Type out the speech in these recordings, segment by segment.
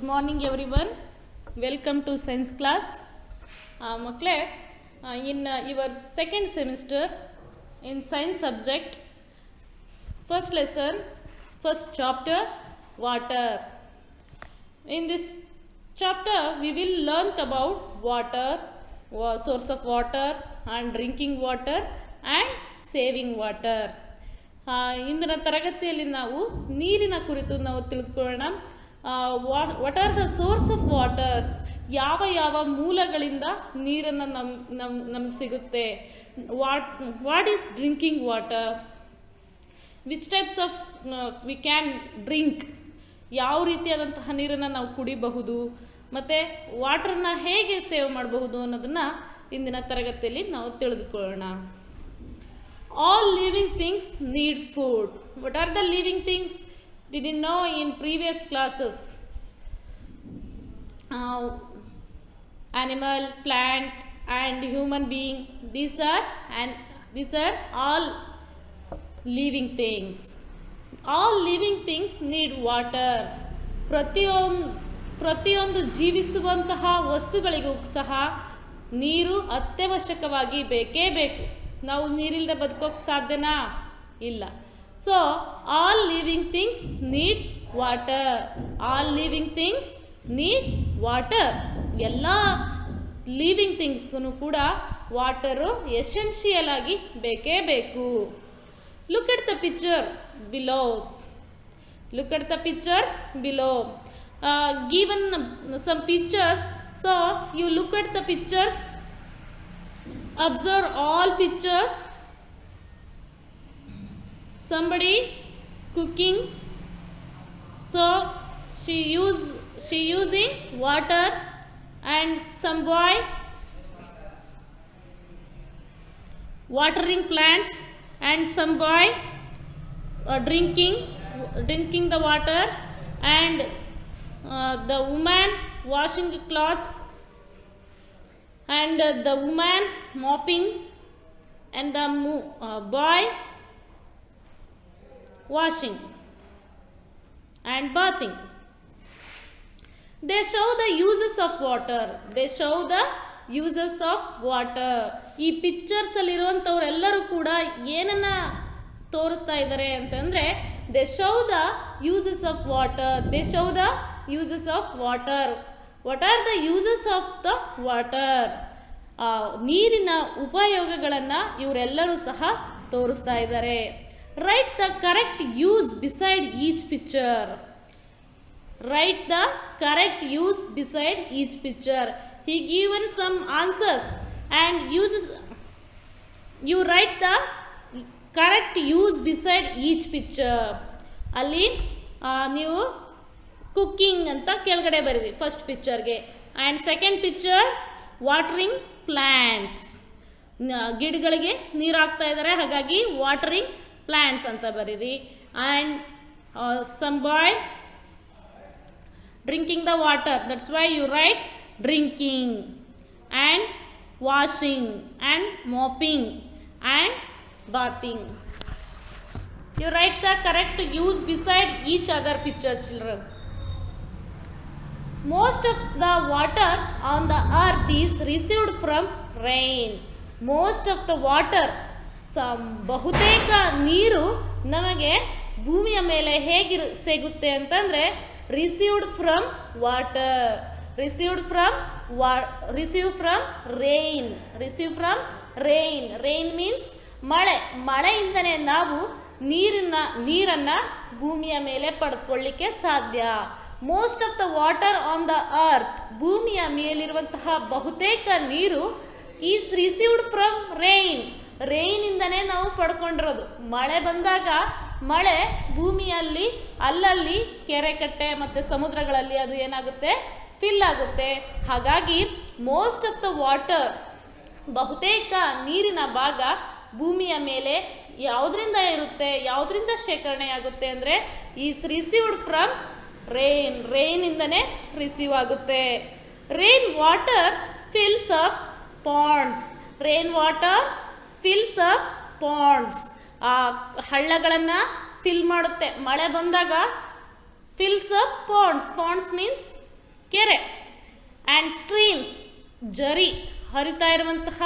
Good morning everyone. Welcome to science class. Makle, in your second semester in science subject, first lesson, first chapter, water. In this chapter we will learn about water, source of water and drinking water and saving water. ಇಂದಿನ ತರಗತಿಯಲ್ಲಿ ನಾವು ನೀರಿನ ಕುರಿತು ನಾವು ತಿಳಿದುಕೊಳ್ಳೋಣ. What are the source of waters, ಯಾವ ಯಾವ ಮೂಲಗಳಿಂದ ನೀರನ್ನು ನಮಗೆ ಸಿಗುತ್ತೆ, what is drinking water, which types of we can drink, ಯಾವ ರೀತಿಯಾದಂತಹ ನೀರನ್ನು ನಾವು ಕುಡಿಬಹುದು, ಮತ್ತು ವಾಟರ್ನ ಹೇಗೆ ಸೇವ್ ಮಾಡಬಹುದು ಅನ್ನೋದನ್ನು ಇಂದಿನ ತರಗತಿಯಲ್ಲಿ ನಾವು ತಿಳಿದುಕೊಳ್ಳೋಣ. All living things need food. What are the living things? Did you know in previous classes? Animal, plant and human being. These are all living things. All living things need water. ಪ್ರತಿಯೊಂದು ಜೀವಿಸುವಂತಹ ವಸ್ತುಗಳಿಗೂ ಸಹ ನೀರು ಅತ್ಯವಶ್ಯಕವಾಗಿ ಬೇಕೇ ಬೇಕು. ನಾವು ನೀರಿಲ್ಲದೆ ಬದುಕೋಕ್ಕೆ ಸಾಧ್ಯನಾ? ಇಲ್ಲ. So all living things need water. All living things need water. ಎಲ್ಲ ಲಿವಿಂಗ್ ಥಿಂಗ್ಸ್ಗೂ ಕೂಡ ವಾಟರು ಎಸೆನ್ಷಿಯಲ್ ಆಗಿ ಬೇಕೇ ಬೇಕು. Look at the picture below. Look at the pictures below. Given some pictures. So you look at the pictures. Observe all pictures. Somebody cooking. So she using water, and some boy watering plants, and some boy drinking the water, and the woman washing the clothes, and the woman mopping, and the boy washing and bathing. They show the uses of water. They show the uses of water. ಈ pictures ಅಲ್ಲಿರುವಂಥವರೆಲ್ಲರೂ ಕೂಡ ಏನನ್ನ ತೋರಿಸ್ತಾ ಇದ್ದಾರೆ ಅಂತಂದರೆ, they show the uses of water. They show the uses of water. What are the uses of the water? ನೀರಿನ ಉಪಯೋಗಗಳನ್ನು ಇವರೆಲ್ಲರೂ ಸಹ ತೋರಿಸ್ತಾ ಇದ್ದಾರೆ. Write the correct use beside each picture. Write the correct use beside each picture. He given some answers and uses. You write the correct use beside each picture. ಅಲ್ಲಿ ನೀವು cooking ಅಂತ ಕೆಳಗಡೆ ಬರೀರಿ ಫಸ್ಟ್ ಪಿಕ್ಚರ್ಗೆ. And second picture watering plants. ಗಿಡಗಳಿಗೆ ನೀರು ಹಾಕ್ತಾ ಇದ್ದಾರೆ, ಹಾಗಾಗಿ ವಾಟರಿಂಗ್ ಪ್ಲ್ಯಾಂಟ್ಸ್ ಅಂತ ಬರೀರಿ. And some boy drinking the water. That's why you write drinking. And washing and mopping and bathing. You write the correct use beside each other picture, children. Most of the water on the earth is received from rain. Most of the water, ಬಹುತೇಕ ನೀರು ನಮಗೆ ಭೂಮಿಯ ಮೇಲೆ ಹೇಗೆ ಸಿಗುತ್ತೆ ಅಂತಂದರೆ, received from water. Receive from rain. Receive from rain. Rain means ಮಳೆ. ಮಳೆಯಿಂದನೇ ನಾವು ನೀರನ್ನು ಭೂಮಿಯ ಮೇಲೆ ಪಡೆದುಕೊಳ್ಳಿಕ್ಕೆ ಸಾಧ್ಯ. Most of the water on the earth, ಭೂಮಿಯ ಮೇಲಿರುವಂತಹ ಬಹುತೇಕ ನೀರು ಈಸ್ ರಿಸೀವ್ಡ್ ಫ್ರಮ್ ರೈನ್. ರೈನಿಂದನೇ ನಾವು ಪಡ್ಕೊಂಡಿರೋದು. ಮಳೆ ಬಂದಾಗ ಮಳೆ ಭೂಮಿಯಲ್ಲಿ ಅಲ್ಲಲ್ಲಿ ಕೆರೆ ಕಟ್ಟೆ ಮತ್ತು ಸಮುದ್ರಗಳಲ್ಲಿ ಅದು ಏನಾಗುತ್ತೆ, ಫಿಲ್ ಆಗುತ್ತೆ. ಹಾಗಾಗಿ ಮೋಸ್ಟ್ ಆಫ್ ದ ವಾಟರ್, ಬಹುತೇಕ ನೀರಿನ ಭಾಗ ಭೂಮಿಯ ಮೇಲೆ ಯಾವುದರಿಂದ ಇರುತ್ತೆ, ಯಾವುದರಿಂದ ಶೇಖರಣೆ ಆಗುತ್ತೆ ಅಂದರೆ ಈಸ್ ರಿಸೀವ್ಡ್ ಫ್ರಮ್ ರೈನ್. ರೈನಿಂದನೇ ರಿಸೀವ್ ಆಗುತ್ತೆ. Rain water fills up ponds. Rain water fills up ponds. ಆ ಹಳ್ಳಗಳನ್ನು ಫಿಲ್ ಮಾಡುತ್ತೆ. ಮಳೆ ಬಂದಾಗ fills up ponds. Ponds means ಕೆರೆ. ಆ್ಯಂಡ್ ಸ್ಟ್ರೀಮ್ಸ್, ಜರಿ, ಹರಿತಾ ಇರುವಂತಹ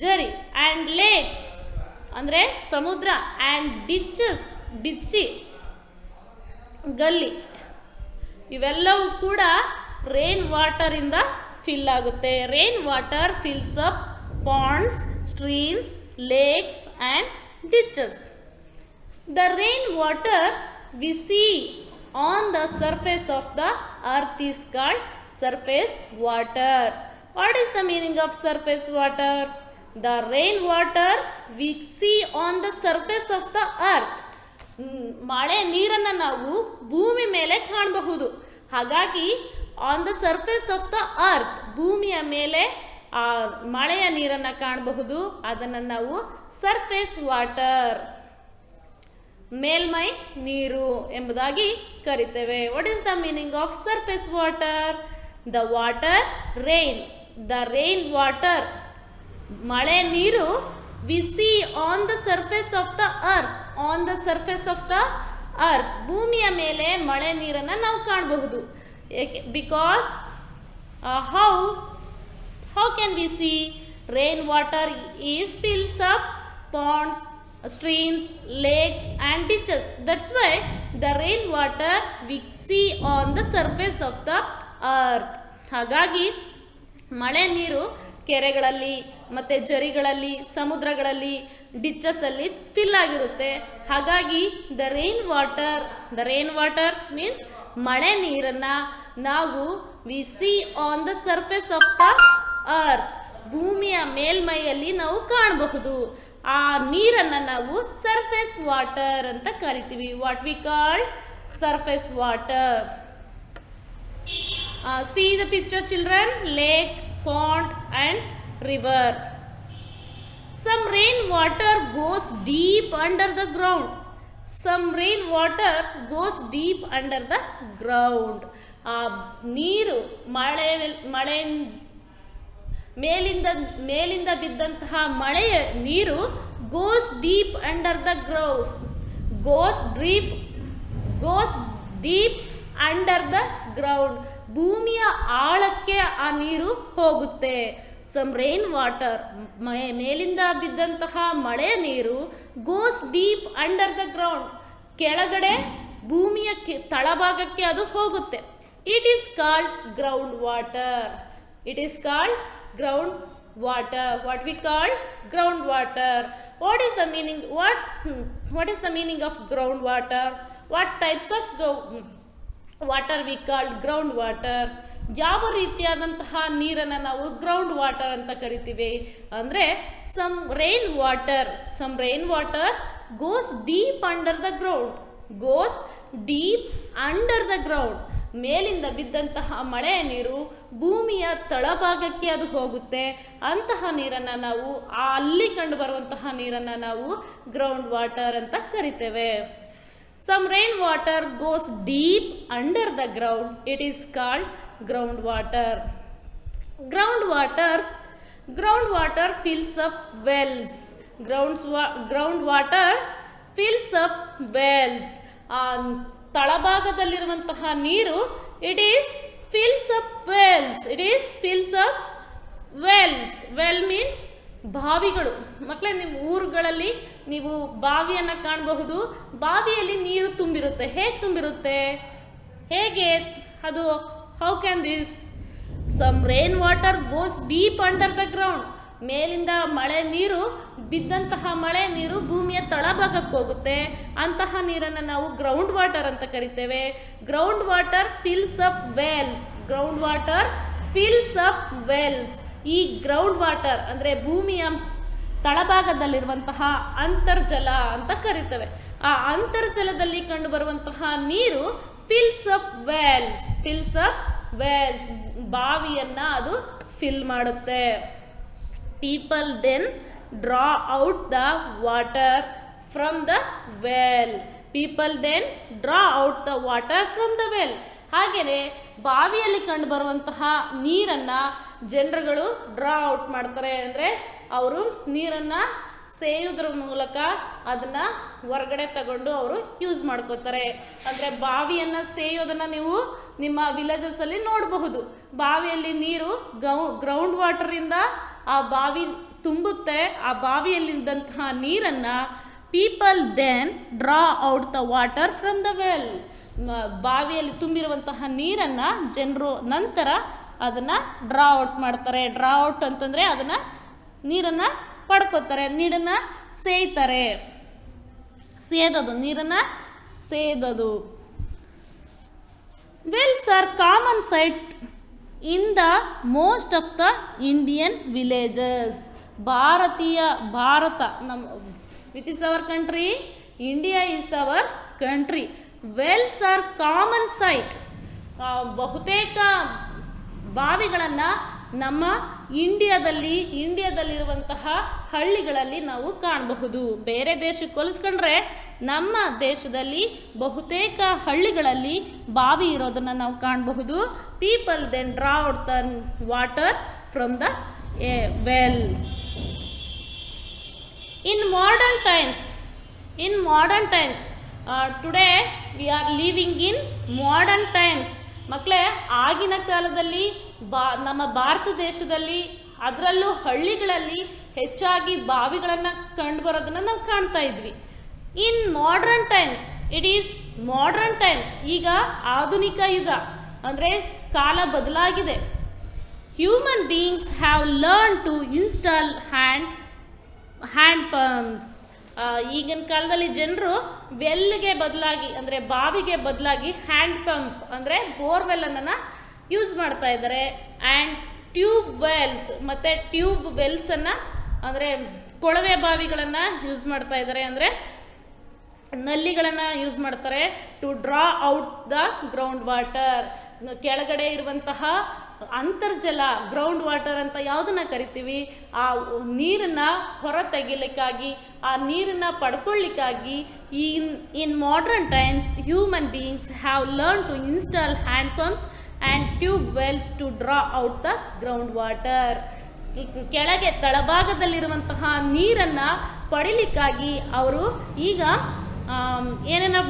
ಜರಿ. ಆ್ಯಂಡ್ ಲೇಕ್ಸ್ ಅಂದರೆ ಸಮುದ್ರ. ಆ್ಯಂಡ್ ಡಿಚ್ಚಸ್, ಡಿಚ್ಚಿ, ಗಲ್ಲಿ. ಇವೆಲ್ಲವೂ ಕೂಡ ರೇನ್ ವಾಟರಿಂದ ಫಿಲ್ ಆಗುತ್ತೆ. Rain water fills up Pond's, streams, lakes and ditches. The rain water we see on the surface of the earth is called surface water. What is the meaning of surface water? The rain water we see on the surface of the earth. ಮಳೆ ನೀರನ್ನು ನಾವು ಭೂಮಿ ಮೇಲೆ ಕಾಣಬಹುದು. ಹಾಗಾಗಿ on the surface of the earth, ಭೂಮಿಯ ಮೇಲೆ ಆ ಮಳೆಯ ನೀರನ್ನು ಕಾಣಬಹುದು. ಅದನ್ನು ನಾವು ಸರ್ಫೇಸ್ ವಾಟರ್, ಮೇಲ್ಮೈ ನೀರು ಎಂಬುದಾಗಿ ಕರಿತೇವೆ. What is the meaning of surface water? The water rain, the rain water, ಮಳೆ ನೀರು we see on the surface of the earth, on the surface of the earth, ಭೂಮಿಯ ಮೇಲೆ ಮಳೆ ನೀರನ್ನು ನಾವು ಕಾಣಬಹುದು. Because how can we see? Rain water is fills up ponds, streams, lakes and ditches. That's why the rain water we see on the surface of the earth. ಹಾಗಾಗಿ ಮಳೆ ನೀರು ಕೆರೆಗಳಲ್ಲಿ ಮತ್ತು ಜರಿಗಳಲ್ಲಿ, ಸಮುದ್ರಗಳಲ್ಲಿ, ಡಿಚ್ಚಸಲ್ಲಿ ಫಿಲ್ ಆಗಿರುತ್ತೆ. ಹಾಗಾಗಿ ದ ರೈನ್ ವಾಟರ್ ಮೀನ್ಸ್ ಮಳೆ ನೀರನ್ನು ನಾವು we see on the surface of the earth, ಭೂಮಿಯ ಮೇಲ್ಮೈಯಲ್ಲಿ ನಾವು ಕಾಣಬಹುದು. ಆ ನೀರನ್ನು ನಾವು ಸರ್ಫೇಸ್ ವಾಟರ್ ಅಂತ ಕರಿತೀವಿ. What we call surface water. See the picture children, lake, pond and river. Some rain water goes deep under the ground. Some rain water goes deep under the ground. ನೀರು ಮಳೆ ಮೇಲಿಂದ ಬಿದ್ದಂತಹ ಮಳೆಯ ನೀರು goes deep under the grouse, goes deep under the ground, ಭೂಮಿಯ ಆಳಕ್ಕೆ ಆ ನೀರು ಹೋಗುತ್ತೆ. ಸಮ್ ರೈನ್ ವಾಟರ್, ಮೇಲಿಂದ ಬಿದ್ದಂತಹ ಮಳೆಯ ನೀರು goes deep under the ground, ಕೆಳಗಡೆ ಭೂಮಿಯ ತಳಭಾಗಕ್ಕೆ ಅದು ಹೋಗುತ್ತೆ. It is called ground water. It is called ground water. What we call ground water. What is the meaning? What is the meaning of ground water? What types of water we call ground water? ಯಾವ ರೀತಿಯಾದಂತಹ ನೀರನ್ನು ನಾವು ground water ಅಂತ ಕರಿತೀವಿ ಅಂದರೆ some rain water goes deep under the ground, goes deep under the ground. ಮೇಲಿಂದ ಬಿದ್ದಂತಹ ಮಳೆಯ ನೀರು ಭೂಮಿಯ ತಳಭಾಗಕ್ಕೆ ಅದು ಹೋಗುತ್ತೆ. ಅಂತಹ ನೀರನ್ನು ನಾವು, ಅಲ್ಲಿ ಕಂಡು ಬರುವಂತಹ ನೀರನ್ನು ನಾವು ಗ್ರೌಂಡ್ ವಾಟರ್ ಅಂತ ಕರಿತೇವೆ. Some rain water goes deep under the ground. It is called ground water. Ground water fills up wells. Ground water fills up wells. ತಳಭಾಗದಲ್ಲಿರುವಂತಹ ನೀರು it is fills up wells. Well means ಬಾವಿಗಳು. ಮಕ್ಕಳೇ, ನಿಮ್ಮ ಊರುಗಳಲ್ಲಿ ನೀವು ಬಾವಿಯನ್ನು ಕಾಣಬಹುದು. ಬಾವಿಯಲ್ಲಿ ನೀರು ತುಂಬಿರುತ್ತೆ. ಹೇಗೆ ತುಂಬಿರುತ್ತೆ? ಹೇಗೆ ಅದು? How can this? Some rain water goes deep under the ground. ಮೇಲಿಂದ ಬಿದ್ದಂತಹ ಮಳೆ ನೀರು ಭೂಮಿಯ ತಳಭಾಗಕ್ಕೆ ಹೋಗುತ್ತೆ. ಅಂತಹ ನೀರನ್ನು ನಾವು ಗ್ರೌಂಡ್ ವಾಟರ್ ಅಂತ ಕರಿತೇವೆ. Ground water fills up Wells. ಈ ಗ್ರೌಂಡ್ ವಾಟರ್ ಅಂದರೆ ಭೂಮಿಯ ತಳಭಾಗದಲ್ಲಿರುವಂತಹ ಅಂತರ್ಜಲ ಅಂತ ಕರಿತೇವೆ. ಆ ಅಂತರ್ಜಲದಲ್ಲಿ ಕಂಡುಬರುವಂತಹ ನೀರು ಫಿಲ್ಸ್ ಅಪ್ ವೆಲ್ಸ್. ಬಾವಿಯನ್ನು ಅದು ಫಿಲ್ ಮಾಡುತ್ತೆ. People then draw out the water from the well. ಹಾಗೆಯೇ ಬಾವಿಯಲ್ಲಿ ಕಂಡು ಬರುವಂತಹ ನೀರನ್ನು ಜನರುಗಳು ಡ್ರಾ ಔಟ್ ಮಾಡ್ತಾರೆ. ಅಂದರೆ ಅವರು ನೀರನ್ನು ಸೇಯೋದ್ರ ಮೂಲಕ ಅದನ್ನು ಹೊರಗಡೆ ತಗೊಂಡು ಅವರು ಯೂಸ್ ಮಾಡ್ಕೋತಾರೆ. ಅಂದರೆ ಬಾವಿಯನ್ನು ಸೇಯೋದನ್ನು ನೀವು ನಿಮ್ಮ ವಿಲೇಜಸಲ್ಲಿ ನೋಡಬಹುದು. ಬಾವಿಯಲ್ಲಿ ನೀರು ಗ್ರೌಂಡ್ ವಾಟರಿಂದ ಆ ಬಾವಿ ತುಂಬುತ್ತೆ. ಆ ಬಾವಿಯಲ್ಲಿದ್ದಂತಹ ನೀರನ್ನು people then draw out the water from the well. ಬಾವಿಯಲ್ಲಿ ತುಂಬಿರುವಂತಹ ನೀರನ್ನು ಜನರು ನಂತರ ಅದನ್ನು ಡ್ರಾ ಔಟ್ ಮಾಡ್ತಾರೆ. ಡ್ರಾ ಔಟ್ ಅಂತಂದರೆ ಅದನ್ನು ನೀರನ್ನು ಪಡ್ಕೋತಾರೆ, ನೀರನ್ನು ಸೇಯ್ತಾರೆ. ಸೇದೋದು, ನೀರನ್ನು ಸೇದೋದು. Wells are common sight in the most of the Indian villages. Bharat ನಮ್ಮ which is our country? India is our country. Wells are common sight. ಬಹುತೇಕ ಬಾವಿಗಳನ್ನು ನಮ್ಮ ಇಂಡಿಯಾದಲ್ಲಿರುವಂತಹ ಹಳ್ಳಿಗಳಲ್ಲಿ ನಾವು ಕಾಣಬಹುದು. ಬೇರೆ ದೇಶಕ್ಕೆ ಹೋಲಿಸ್ಕೊಂಡ್ರೆ ನಮ್ಮ ದೇಶದಲ್ಲಿ ಬಹುತೇಕ ಹಳ್ಳಿಗಳಲ್ಲಿ ಬಾವಿ ಇರೋದನ್ನು ನಾವು ಕಾಣಬಹುದು. People then draw out the water from the well. In modern times, today we are living in modern times. ಮಕ್ಕಳೇ, ಆಗಿನ ಕಾಲದಲ್ಲಿ ನಮ್ಮ ಭಾರತ ದೇಶದಲ್ಲಿ ಅದರಲ್ಲೂ ಹಳ್ಳಿಗಳಲ್ಲಿ ಹೆಚ್ಚಾಗಿ ಬಾವಿಗಳನ್ನು ಕಂಡುಬರೋದನ್ನು ನಾವು ಕಾಣ್ತಾ ಇದ್ವಿ. In modern times, it is modern times. ಈಗ ಆಧುನಿಕ ಯುಗ ಅಂದರೆ ಕಾಲ ಬದಲಾಗಿದೆ. Human beings have learn to install hand pumps. ಈಗಿನ ಕಾಲದಲ್ಲಿ ಜನರು ವೆಲ್ಗೆ ಬದಲಾಗಿ ಅಂದರೆ ಬಾವಿಗೆ ಬದಲಾಗಿ ಹ್ಯಾಂಡ್ ಪಂಪ್ ಅಂದರೆ ಬೋರ್ವೆಲ್ಲನ್ನು ಯೂಸ್ ಮಾಡ್ತಾ ಇದ್ದಾರೆ. ಆ್ಯಂಡ್ ಟ್ಯೂಬ್ ವೆಲ್ಸ್ ಮತ್ತು ಟ್ಯೂಬ್ ವೆಲ್ಸನ್ನು ಅಂದರೆ ಕೊಳವೆ ಬಾವಿಗಳನ್ನು ಯೂಸ್ ಮಾಡ್ತಾ ಇದ್ದಾರೆ. ಅಂದರೆ ನಲ್ಲಿಗಳನ್ನು ಯೂಸ್ ಮಾಡ್ತಾರೆ to draw out the ground water. ಕೆಳಗಡೆ ಇರುವಂತಹ ಅಂತರ್ಜಲ, ಗ್ರೌಂಡ್ ವಾಟರ್ ಅಂತ ಯಾವುದನ್ನು ಕರಿತೀವಿ, ಆ ನೀರನ್ನು ಹೊರ ತೆಗಿಲಿಕ್ಕಾಗಿ, ಆ ನೀರನ್ನು ಪಡ್ಕೊಳ್ಳಿಕ್ಕಾಗಿ in modern times human beings have learn to install hand pumps and tube wells to draw out the ground water. ಕೆಳಗೆ ತಳಭಾಗದಲ್ಲಿರುವಂತಹ ನೀರನ್ನು ಪಡಿಲಿಕ್ಕಾಗಿ ಅವರು ಈಗ ಏನೇನು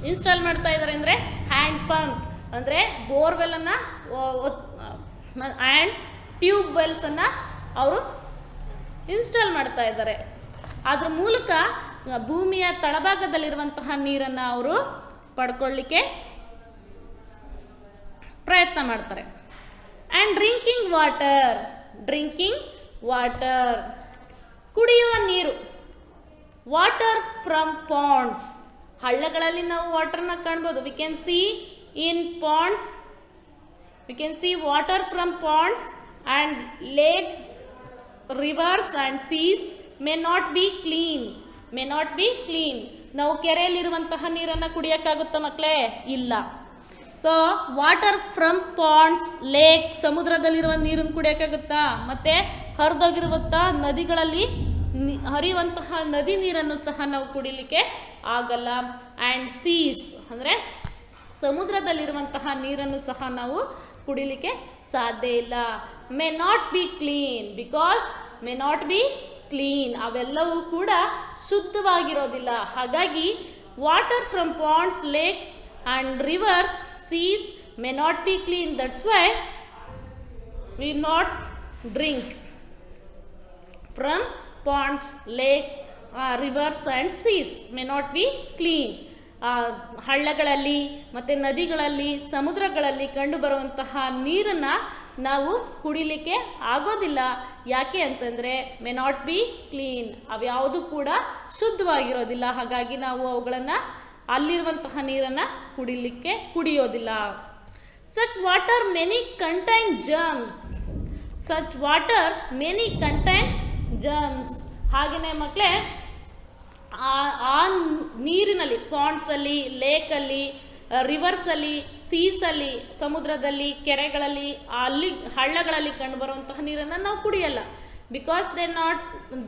ಇನ್ಸ್ಟಾಲ್ ಮಾಡ್ತಾ ಇದ್ದಾರೆ ಅಂದರೆ ಹ್ಯಾಂಡ್ ಪಂಪ್ ಅಂದರೆ ಬೋರ್ವೆಲ್ಲನ್ನು ಆ್ಯಂಡ್ ಟ್ಯೂಬ್ ವೆಲ್ಸನ್ನು ಅವರು ಇನ್ಸ್ಟಾಲ್ ಮಾಡ್ತಾ ಇದ್ದಾರೆ. ಅದ್ರ ಮೂಲಕ ಭೂಮಿಯ ತಳಭಾಗದಲ್ಲಿರುವಂತಹ ನೀರನ್ನು ಅವರು ಪಡ್ಕೊಳ್ಳಿಕ್ಕೆ ಪ್ರಯತ್ನ ಮಾಡ್ತಾರೆ. ಆ್ಯಂಡ್ ಡ್ರಿಂಕಿಂಗ್ ವಾಟರ್, ಕುಡಿಯುವ ನೀರು. Water from Pond's. ಹಳ್ಳಗಳಲ್ಲಿ ನಾವು ವಾಟರ್ನ ಕಾಣ್ಬೋದು. We can see in ponds, we can see water from ponds and lakes, rivers and seas may not be clean. ನಾವು ಕೆರೆಯಲ್ಲಿರುವಂತಹ ನೀರನ್ನು ಕುಡಿಯೋಕ್ಕಾಗುತ್ತಾ ಮಕ್ಕಳೇ? ಇಲ್ಲ. So water from ponds, lake, ಸಮುದ್ರದಲ್ಲಿರುವ ನೀರನ್ನು ಕುಡಿಯೋಕ್ಕಾಗುತ್ತಾ? ಮತ್ತು ಹರಿದೋಗಿರುವಂಥ ನದಿಗಳಲ್ಲಿ ಹರಿಯುವಂತಹ ನದಿ ನೀರನ್ನು ಸಹ ನಾವು ಕುಡಿಲಿಕ್ಕೆ ಆಗಲ್ಲ. ಆ್ಯಂಡ್ ಸೀಸ್ ಅಂದರೆ ಸಮುದ್ರದಲ್ಲಿರುವಂತಹ ನೀರನ್ನು ಸಹ ನಾವು ಕುಡಿಲಿಕ್ಕೆ ಸಾಧ್ಯ ಇಲ್ಲ. ಮೇ ನಾಟ್ ಬಿ ಕ್ಲೀನ್, ಅವೆಲ್ಲವೂ ಕೂಡ ಶುದ್ಧವಾಗಿರೋದಿಲ್ಲ. ಹಾಗಾಗಿ water from ponds, lakes and rivers, seas may not be clean. That's why we not drink from ponds, lakes, rivers and seas may not be clean. ಹಳ್ಳಗಳಲ್ಲಿ ಮತ್ತು ನದಿಗಳಲ್ಲಿ, ಸಮುದ್ರಗಳಲ್ಲಿ ಕಂಡುಬರುವಂತಹ ನೀರನ್ನು ನಾವು ಕುಡಿಲಿಕ್ಕೆ ಆಗೋದಿಲ್ಲ. ಯಾಕೆ ಅಂತಂದರೆ ಮೇ ನಾಟ್ ಬಿ ಕ್ಲೀನ್, ಅವ್ಯಾವುದು ಕೂಡ ಶುದ್ಧವಾಗಿರೋದಿಲ್ಲ. ಹಾಗಾಗಿ ನಾವು ಅವುಗಳನ್ನು, ಅಲ್ಲಿರುವಂತಹ ನೀರನ್ನು ಕುಡಿಯೋದಿಲ್ಲ. Such water many contain germs. ಹಾಗೆಯೇ ಮಕ್ಕಳೇ, ಆ ನೀರಿನಲ್ಲಿ, ಪಾಂಡ್ಸಲ್ಲಿ, ಲೇಕಲ್ಲಿ, ರಿವರ್ಸಲ್ಲಿ, ಸೀಸಲ್ಲಿ, ಸಮುದ್ರದಲ್ಲಿ, ಕೆರೆಗಳಲ್ಲಿ, ಅಲ್ಲಿ ಹಳ್ಳಗಳಲ್ಲಿ ಕಂಡುಬರುವಂತಹ ನೀರನ್ನು ನಾವು ಕುಡಿಯಲ್ಲ. Because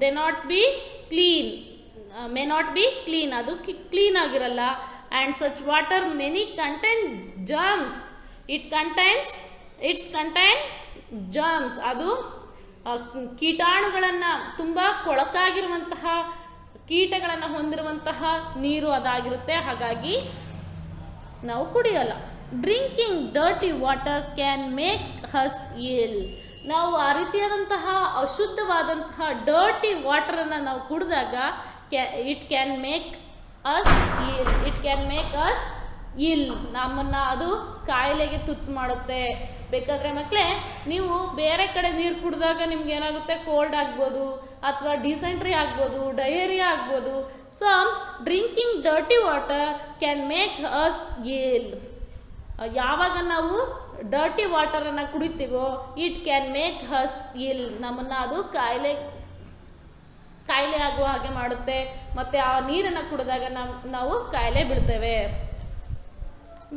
they not be clean, may not be clean, ಅದು ಕ್ಲೀನ್ ಆಗಿರಲ್ಲ. And such water many contain germs, it's contains germs, ಅದು ಕೀಟಾಣುಗಳನ್ನು ತುಂಬ ಕೊಳಕಾಗಿರುವಂತಹ ಕೀಟಗಳನ್ನು ಹೊಂದಿರುವಂತಹ ನೀರು ಅದಾಗಿರುತ್ತೆ. ಹಾಗಾಗಿ ನಾವು ಕುಡಿಯೋಲ್ಲ. Drinking dirty water can make us ill. ನಾವು ಆ ರೀತಿಯಾದಂತಹ ಅಶುದ್ಧವಾದಂತಹ ಡರ್ಟಿ ವಾಟರನ್ನು ನಾವು ಕುಡಿದಾಗ it can make us ill. ನಮ್ಮನ್ನು ಅದು ಕಾಯಿಲೆಗೆ ತುತ್ತು ಮಾಡುತ್ತೆ. ಬೇಕಾದರೆ ಮಕ್ಕಳೇ ನೀವು ಬೇರೆ ಕಡೆ ನೀರು ಕುಡಿದಾಗ ನಿಮ್ಗೆ ಏನಾಗುತ್ತೆ, ಕೋಲ್ಡ್ ಆಗ್ಬೋದು, ಅಥವಾ ಡಿಸೆಂಟ್ರಿ ಆಗ್ಬೋದು, ಡಯೇರಿಯಾ ಆಗ್ಬೋದು. So drinking dirty water can make us ಇಲ್. ಯಾವಾಗ ನಾವು dirty ವಾಟರನ್ನು ಕುಡಿತೀವೋ it can make us ಇಲ್. ನಮ್ಮನ್ನು ಅದು ಕಾಯಿಲೆ ಆಗುವ ಹಾಗೆ ಮಾಡುತ್ತೆ. ಮತ್ತು ಆ ನೀರನ್ನು ಕುಡಿದಾಗ ನಾವು ಕಾಯಿಲೆ ಬೀಳ್ತೇವೆ.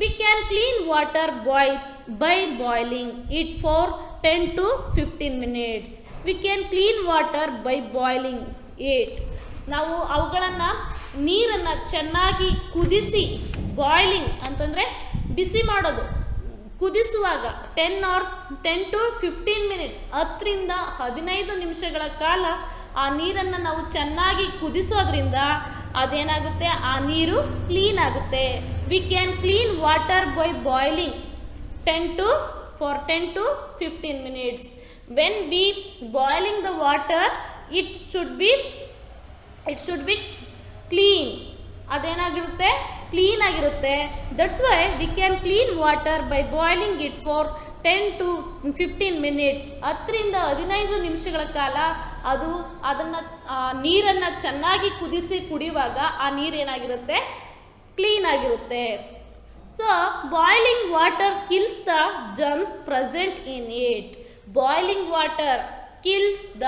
We can clean water by boiling it for 10 to 15 minutes. We can clean water by boiling it. ನಾವು ಅವುಗಳನ್ನು ನೀರನ್ನು ಚೆನ್ನಾಗಿ ಕುದಿಸಿ, ಬಾಯ್ಲಿಂಗ್ ಅಂತಂದರೆ ಬಿಸಿ ಮಾಡೋದು, ಕುದಿಸುವಾಗ 10 to 15 minutes 10 ರಿಂದ 15 ನಿಮಿಷಗಳ ಕಾಲ ಆ ನೀರನ್ನು ನಾವು ಚೆನ್ನಾಗಿ ಕುದಿಸೋದ್ರಿಂದ ಅದೇನಾಗುತ್ತೆ, ಆ ನೀರು ಕ್ಲೀನ್ ಆಗುತ್ತೆ. We can clean water by boiling 10 to 15 minutes. When we boiling the water it should be clean. ಅದೇನಾಗಿರುತ್ತೆ, ಕ್ಲೀನ್ ಆಗಿರುತ್ತೆ. That's why we can clean water by boiling it for 10 to 15 minutes. 10 ರಿಂದ 15 ನಿಮಿಷಗಳ ಕಾಲ ಅದನ್ನು ನೀರನ್ನು ಚೆನ್ನಾಗಿ ಕುದಿಸಿ ಕುಡಿಯುವಾಗ ಆ ನೀರೇನಾಗಿರುತ್ತೆ, ಕ್ಲೀನ್ ಆಗಿರುತ್ತೆ. So boiling water kills the germs present in it. Boiling water kills the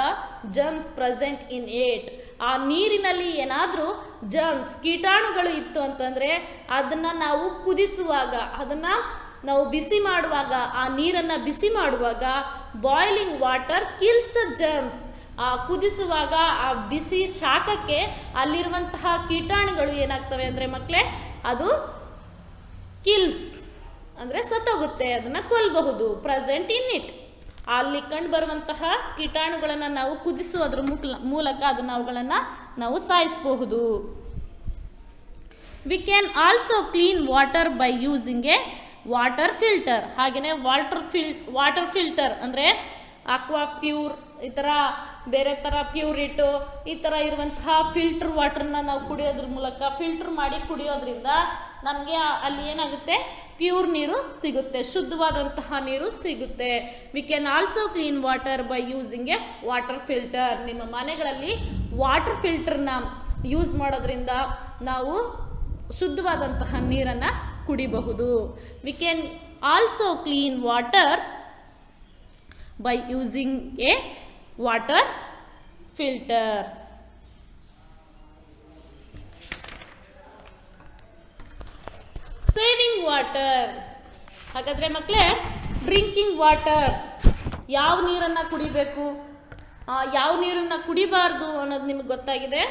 germs present in it. ಆ ನೀರಿನಲ್ಲಿ ಏನಾದರೂ ಜರ್ಮ್ಸ್, ಕೀಟಾಣುಗಳು ಇತ್ತು ಅಂತಂದರೆ ಅದನ್ನು ನಾವು ಕುದಿಸುವಾಗ, ಅದನ್ನು ನಾವು ಬಿಸಿ ಮಾಡುವಾಗ, ಆ ನೀರನ್ನು ಬಿಸಿ ಮಾಡುವಾಗ boiling water kills the germs. ಆ ಕುದಿಸುವಾಗ ಆ ಬಿಸಿ ಶಾಖಕ್ಕೆ ಅಲ್ಲಿರುವಂತಹ ಕೀಟಾಣುಗಳು ಏನಾಗ್ತವೆ ಅಂದರೆ ಮಕ್ಕಳೇ, ಅದು ಕಿಲ್ಸ್ ಅಂದರೆ ಸತ್ತೋಗುತ್ತೆ, ಅದನ್ನು ಕೊಲ್ಲಬಹುದು. Present in it. ಅಲ್ಲಿ ಕಂಡು ಬರುವಂತಹ ಕೀಟಾಣುಗಳನ್ನು ನಾವು ಕುದಿಸುವುದ್ರ ಮೂಲಕ ಅವುಗಳನ್ನು ನಾವು ಸಾಯಿಸಬಹುದು. We can also clean water by using a water filter. ಹಾಗೆಯೇ ವಾಟರ್ ಫಿಲ್ಟರ್ ಅಂದರೆ ಅಕ್ವಾ ಪ್ಯೂರ್, ಈ ಥರ ಬೇರೆ ಥರ ಪ್ಯೂರಿಟು, ಈ ಥರ ಇರುವಂತಹ ಫಿಲ್ಟರ್ ವಾಟರ್ನ ನಾವು ಕುಡಿಯೋದ್ರ ಮೂಲಕ, ಫಿಲ್ಟರ್ ಮಾಡಿ ಕುಡಿಯೋದ್ರಿಂದ ನಮಗೆ ಅಲ್ಲಿ ಏನಾಗುತ್ತೆ, ಪ್ಯೂರ್ ನೀರು ಸಿಗುತ್ತೆ, ಶುದ್ಧವಾದಂತಹ ನೀರು ಸಿಗುತ್ತೆ. We can also clean water by using a water filter. ನಿಮ್ಮ ಮನೆಗಳಲ್ಲಿ ವಾಟರ್ ಫಿಲ್ಟರ್ನ ಯೂಸ್ ಮಾಡೋದ್ರಿಂದ ನಾವು ಶುದ್ಧವಾದಂತಹ ನೀರನ್ನು ಕುಡಿಬಹುದು. We can also clean water by using a water filter. Saving water. ಹಾಗಾದರೆ ಮಕ್ಕಳೇ, ಡ್ರಿಂಕಿಂಗ್ ವಾಟರ್, ಯಾವ ನೀರನ್ನು ಕುಡಿಬೇಕು, ಯಾವ ನೀರನ್ನು ಕುಡಿಬಾರ್ದು ಅನ್ನೋದು ನಿಮಗೆ ಗೊತ್ತಾಗಿದೆ.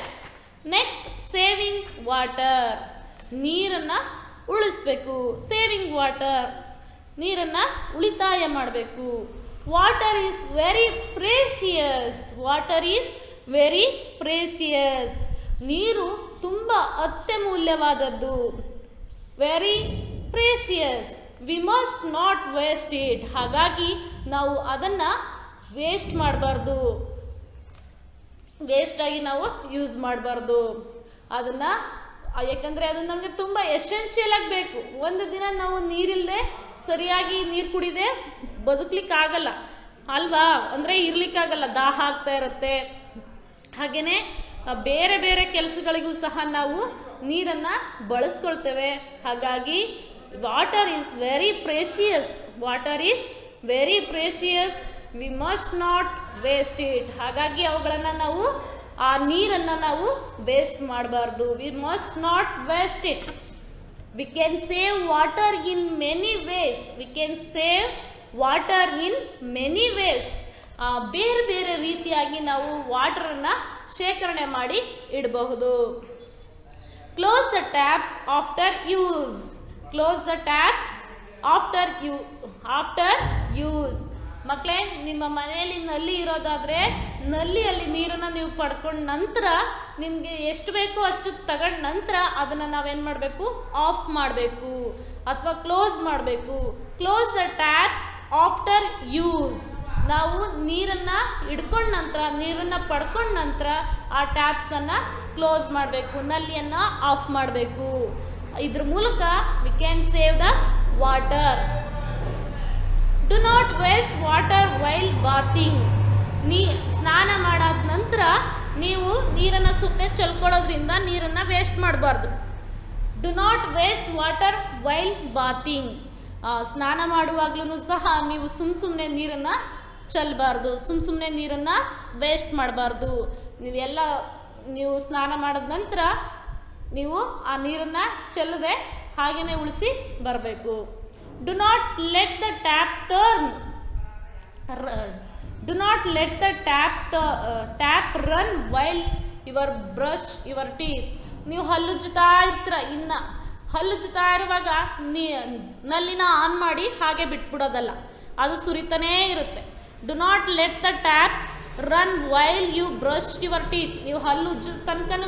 ನೆಕ್ಸ್ಟ್ ಸೇವಿಂಗ್ ವಾಟರ್, ನೀರನ್ನು ಉಳಿಸ್ಬೇಕು. ಸೇವಿಂಗ್ ವಾಟರ್, ನೀರನ್ನು ಉಳಿತಾಯ ಮಾಡಬೇಕು. Water is very precious. Water is very precious. ನೀರು ತುಂಬ ಅತ್ಯಮೂಲ್ಯವಾದದ್ದು. Very precious. We must not waste it. ಹಾಗಾಗಿ ನಾವು ಅದನ್ನು ವೇಸ್ಟ್ ಮಾಡಬಾರ್ದು, ವೇಸ್ಟಾಗಿ ನಾವು ಯೂಸ್ ಮಾಡಬಾರ್ದು ಅದನ್ನು. ಯಾಕಂದರೆ ಅದು ನಮಗೆ ತುಂಬ ಎಸೆನ್ಷಿಯಲ್ ಆಗಿ ಬೇಕು. ಒಂದು ದಿನ ನಾವು ನೀರಿಲ್ಲದೆ, ಸರಿಯಾಗಿ ನೀರು ಕುಡಿದೆ ಬದುಕಲಿಕ್ಕಾಗಲ್ಲ ಅಲ್ವಾ, ಅಂದರೆ ಇರಲಿಕ್ಕಾಗಲ್ಲ, ದಾಹ ಆಗ್ತಾ ಇರುತ್ತೆ. ಹಾಗೆಯೇ ಬೇರೆ ಬೇರೆ ಕೆಲಸಗಳಿಗೂ ಸಹ ನಾವು ನೀರನ್ನು ಬಳಸ್ಕೊಳ್ತೇವೆ. ಹಾಗಾಗಿ water is very precious. Water is very precious. We must not waste it. ಹಾಗಾಗಿ ಅವುಗಳನ್ನು ನಾವು, ಆ ನೀರನ್ನು ನಾವು ವೇಸ್ಟ್ ಮಾಡಬಾರ್ದು. We must not waste it. We can save water in many ways. We can save water in many ways. ಬೇರೆ ಬೇರೆ ರೀತಿಯಾಗಿ ನಾವು ವಾಟರನ್ನು ಶೇಖರಣೆ ಮಾಡಿ ಇಡಬಹುದು. Close the taps after use. Close the taps after use. ಮಕ್ಕಳೇ, ನಿಮ್ಮ ಮನೆಯಲ್ಲಿ ನಲ್ಲಿ ಇರೋದಾದರೆ ನಲ್ಲಿಯಲ್ಲಿ ನೀರನ್ನು ನೀವು ಪಡ್ಕೊಂಡ ನಂತರ ನಿಮಗೆ ಎಷ್ಟು ಬೇಕೋ ಅಷ್ಟು ತಗೊಂಡ ನಂತರ ಅದನ್ನು ನಾವೇನು ಮಾಡಬೇಕು, ಆಫ್ ಮಾಡಬೇಕು ಅಥವಾ ಕ್ಲೋಸ್ ಮಾಡಬೇಕು. Close the taps after use. ನಾವು ನೀರನ್ನು ಹಿಡ್ಕೊಂಡ ನಂತರ, ನೀರನ್ನು ಪಡ್ಕೊಂಡ ನಂತರ ಆ ಟ್ಯಾಪ್ಸನ್ನು ಕ್ಲೋಸ್ ಮಾಡಬೇಕು, ನಲ್ಲಿಯನ್ನು ಆಫ್ ಮಾಡಬೇಕು. ಇದ್ರ ಮೂಲಕ V can save the water. Do not waste water while bathing. ಸ್ನಾನ ಮಾಡಾದ ನಂತರ ನೀವು ನೀರನ್ನು ಸುಮ್ಮನೆ ಚೆಲ್ಕೊಳ್ಳೋದ್ರಿಂದ ನೀರನ್ನು ವೇಸ್ಟ್ ಮಾಡಬಾರ್ದು. Do not waste water while bathing. ಸ್ನಾನ ಮಾಡುವಾಗ್ಲೂ ಸಹ ನೀವು ಸುಮ್ಮನೆ ನೀರನ್ನು ಚೆಲ್ಲಬಾರ್ದು, ಸುಮ್ಮನೆ ನೀರನ್ನು ವೇಸ್ಟ್ ಮಾಡಬಾರ್ದು. ನೀವು ಸ್ನಾನ ಮಾಡಿದ ನಂತರ ನೀವು ಆ ನೀರನ್ನು ಚೆಲ್ಲದೆ ಹಾಗೆಯೇ ಉಳಿಸಿ ಬರಬೇಕು. Do not let the tap turn. Do not let the tap run while your brush your teeth. ನೀವು ಹಲ್ಲುಜ್ಜುತ್ತಾ ಇರ್ತೀರ, ಇನ್ನು ಹಲ್ಲುಜ್ಜುತ್ತಾ ಇರುವಾಗ ನಲ್ಲಿನ ಆನ್ ಮಾಡಿ ಹಾಗೆ ಬಿಟ್ಬಿಡೋದಲ್ಲ, ಅದು ಸುರಿತಾನೇ ಇರುತ್ತೆ. Do not let the tap run while you brush your teeth. ನೀವು ಹಲ್ಲು ಉಜ್ಜೋ ತನಕನೂ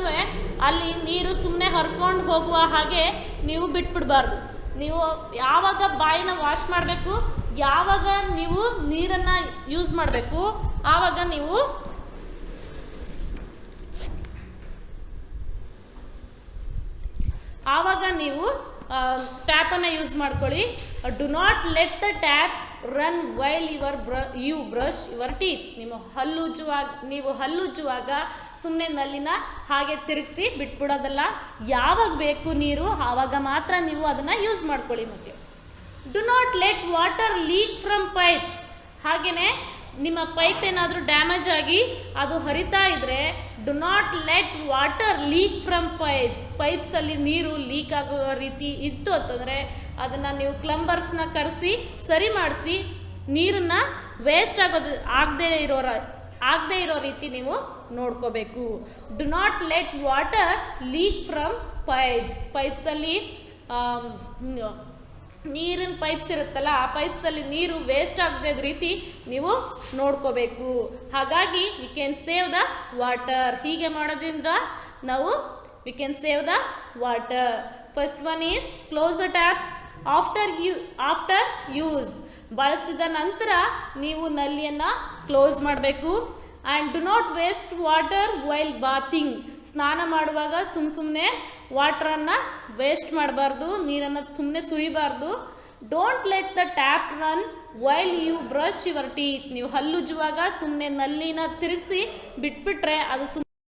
ಅಲ್ಲಿ ನೀರು ಸುಮ್ಮನೆ ಹರ್ಕೊಂಡು ಹೋಗುವ ಹಾಗೆ ನೀವು ಬಿಟ್ಬಿಡಬಾರ್ದು. ನೀವು ಯಾವಾಗ ಬಾಯಿನ ವಾಶ್ ಮಾಡಬೇಕು, ಯಾವಾಗ ನೀವು ನೀರನ್ನು ಯೂಸ್ ಮಾಡಬೇಕು, ಆವಾಗ ನೀವು ಟ್ಯಾಪನ್ನು ಯೂಸ್ ಮಾಡ್ಕೊಳ್ಳಿ. Do not let the tap run while you brush your teeth. ನೀವು ಹಲ್ಲುಜ್ಜುವಾಗ ಸುಮ್ಮನೆ ನಲ್ಲಿನ ಹಾಗೆ ತಿರುಗಿಸಿ ಬಿಟ್ಬಿಡೋದಲ್ಲ. ಯಾವಾಗ ಬೇಕು ನೀರು ಆವಾಗ ಮಾತ್ರ ನೀವು ಅದನ್ನು ಯೂಸ್ ಮಾಡ್ಕೊಳ್ಳಿ. ಮಕ್ಕಳು, do not let water leak from pipes. ಹಾಗೆಯೇ ನಿಮ್ಮ ಪೈಪ್ ಏನಾದರೂ ಡ್ಯಾಮೇಜ್ ಆಗಿ ಅದು ಹರಿತಾ ಇದ್ದರೆ do not let water leak from ಪೈಪ್ಸಲ್ಲಿ ನೀರು ಲೀಕ್ ಆಗೋ ರೀತಿ ಇತ್ತು ಅಂತಂದರೆ ಅದನ್ನು ನೀವು ಪ್ಲಂಬರ್ಸ್ನ ಕರೆಸಿ ಸರಿ ಮಾಡಿಸಿ ನೀರನ್ನು ವೇಸ್ಟ್ ಆಗದೇ ಇರೋ ರೀತಿ ನೀವು ನೋಡ್ಕೋಬೇಕು. Do not let water leak from ಪೈಪ್ಸಲ್ಲಿ ನೀರಿನ ಪೈಪ್ಸ್ ಇರುತ್ತಲ್ಲ, ಆ ಪೈಪ್ಸಲ್ಲಿ ನೀರು ವೇಸ್ಟ್ ಆಗದ ರೀತಿ ನೀವು ನೋಡ್ಕೋಬೇಕು. ಹಾಗಾಗಿ we can save the water. ಹೀಗೆ ಮಾಡೋದ್ರಿಂದ ನಾವು we can save the water. First one is close the taps after use. ಬಳಸಿದ ನಂತರ ನೀವು ನಲ್ಲಿಯನ್ನು ಕ್ಲೋಸ್ ಮಾಡಬೇಕು. And do not waste water while bathing. ಸ್ನಾನ ಮಾಡುವಾಗ ಸುಮ್ಮನೆ ವಾಟ್ರನ್ನು ವೇಸ್ಟ್ ಮಾಡಬಾರ್ದು, ನೀರನ್ನು ಸುಮ್ಮನೆ ಸುರಿಬಾರ್ದು. Don't let the tap run while you brush your teeth. ನೀವು ಹಲ್ಲುಜ್ಜುವಾಗ ಸುಮ್ಮನೆ ನಲ್ಲಿನ ತಿರುಗಿಸಿ ಬಿಟ್ಬಿಟ್ರೆ ಅದು